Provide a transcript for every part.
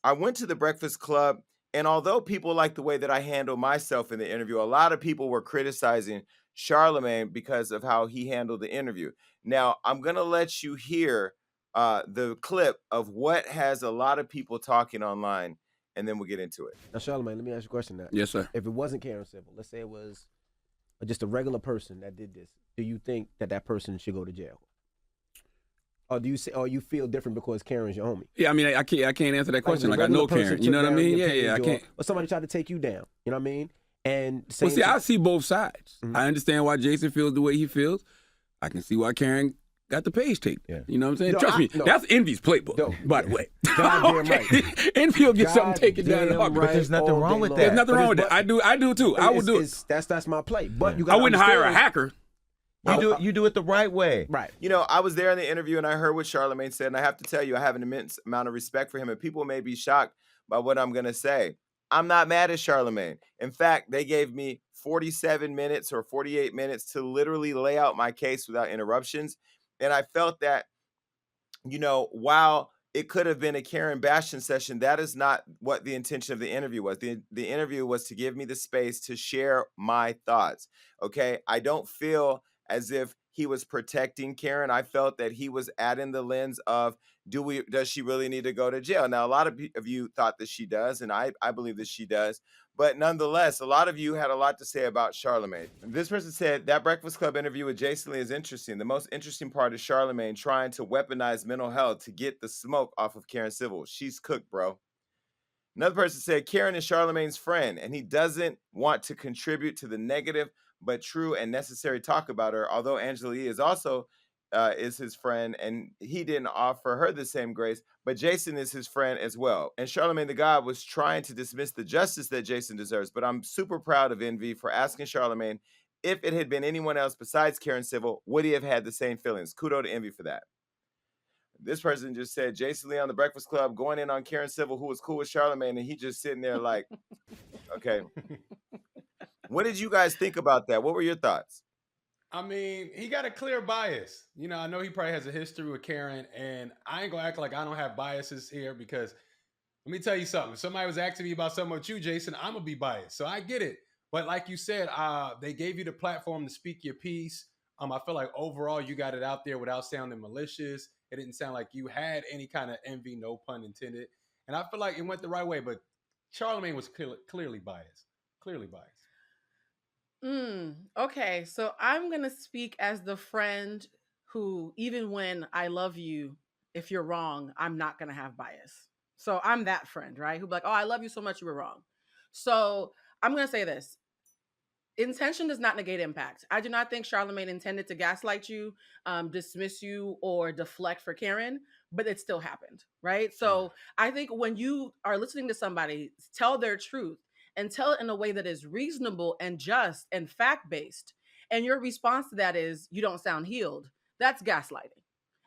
I went to the Breakfast Club, and although people like the way that I handle myself in the interview, a lot of people were criticizing Charlemagne because of how he handled the interview. Now, I'm gonna let you hear the clip of what has a lot of people talking online, and then we'll get into it. Now, Charlamagne, let me ask you a question now. Yes, sir. If it wasn't Karen Civil, let's say it was just a regular person that did this, do you think that that person should go to jail? Or do you say, or you feel different because Karen's your homie? Yeah, I mean, I can't answer that question. if Like, a I know regular person Karen. You know took what I down mean? your Yeah, I page, can't. Or somebody tried to take you down. You know what I mean? And Well, see, I to, see both sides. I understand why Jason feels the way he feels. I can see why Karen got the page taped. Yeah. You know what I'm saying? No, Trust me, that's Envy's playbook, No. by the way. Goddamn right. Envy will get something taken down in a Goddamn heartbeat. right. But there's nothing all wrong day with long. that. There's nothing But wrong with it's- that. I do too. I would do it. That's my play. But you I got wouldn't hire a hacker. You do it the right way. Right. You know, I was there in the interview and I heard what Charlemagne said, and I have to tell you, I have an immense amount of respect for him, and people may be shocked by what I'm going to say. I'm not mad at Charlemagne. In fact, they gave me 47 minutes or 48 minutes to literally lay out my case without interruptions. And I felt that, you know, while it could have been a Karen Bastion session, that is not what the intention of the interview was. The interview was to give me the space to share my thoughts. Okay. I don't feel as if he was protecting Karen. I felt that he was adding the lens of, does she really need to go to jail? Now, a lot of you thought that she does, and I believe that she does. But nonetheless, a lot of you had a lot to say about Charlemagne. This person said that Breakfast Club interview with Jason Lee is interesting. The most interesting part is Charlemagne trying to weaponize mental health to get the smoke off of Karen Civil. She's cooked, bro. Another person said Karen is Charlemagne's friend, and he doesn't want to contribute to the negative but true and necessary talk about her. Although Angela Yee is also is his friend, and he didn't offer her the same grace, but Jason is his friend as well. And Charlamagne the God was trying to dismiss the justice that Jason deserves, but I'm super proud of Envy for asking Charlamagne if it had been anyone else besides Karen Civil, would he have had the same feelings? Kudos to Envy for that. This person just said Jason Lee on the Breakfast Club going in on Karen Civil, who was cool with Charlamagne, and he just sitting there like, okay. What did you guys think about that? What were your thoughts? I mean, he got a clear bias. You know, I know he probably has a history with Karen, and I ain't gonna act like I don't have biases here because let me tell you something. If somebody was asking me about something with you, Jason, I'm gonna be biased. So I get it. But like you said, they gave you the platform to speak your piece. I feel like overall you got it out there without sounding malicious. It didn't sound like you had any kind of envy, no pun intended. And I feel like it went the right way. But Charlamagne was clearly biased. Clearly biased. Okay, so I'm gonna speak as the friend who, even when I love you, if you're wrong, I'm not gonna have bias. So I'm that friend, right? Who be like, oh, I love you so much, you were wrong. So I'm gonna say this. Intention does not negate impact. I do not think Charlamagne intended to gaslight you, dismiss you, or deflect for Karen, but it still happened, right? So I think when you are listening to somebody tell their truth and tell it in a way that is reasonable and just and fact-based, and your response to that is you don't sound healed, that's gaslighting.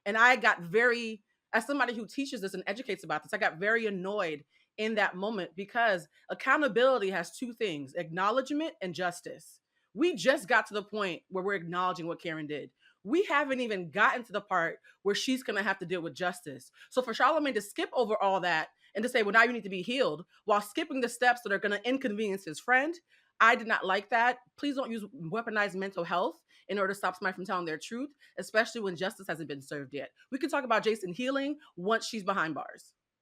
And I got very, as somebody who teaches this and educates about this, I got very annoyed in that moment because accountability has two things: acknowledgement and justice. We just got to the point where we're acknowledging what Karen did. We haven't even gotten to the part where she's going to have to deal with justice. So for Charlamagne to skip over all that and to say, well, now you need to be healed while skipping the steps that are going to inconvenience his friend, I did not like that. Please don't use weaponized mental health in order to stop somebody from telling their truth, especially when justice hasn't been served yet. We can talk about Jason healing once she's behind bars.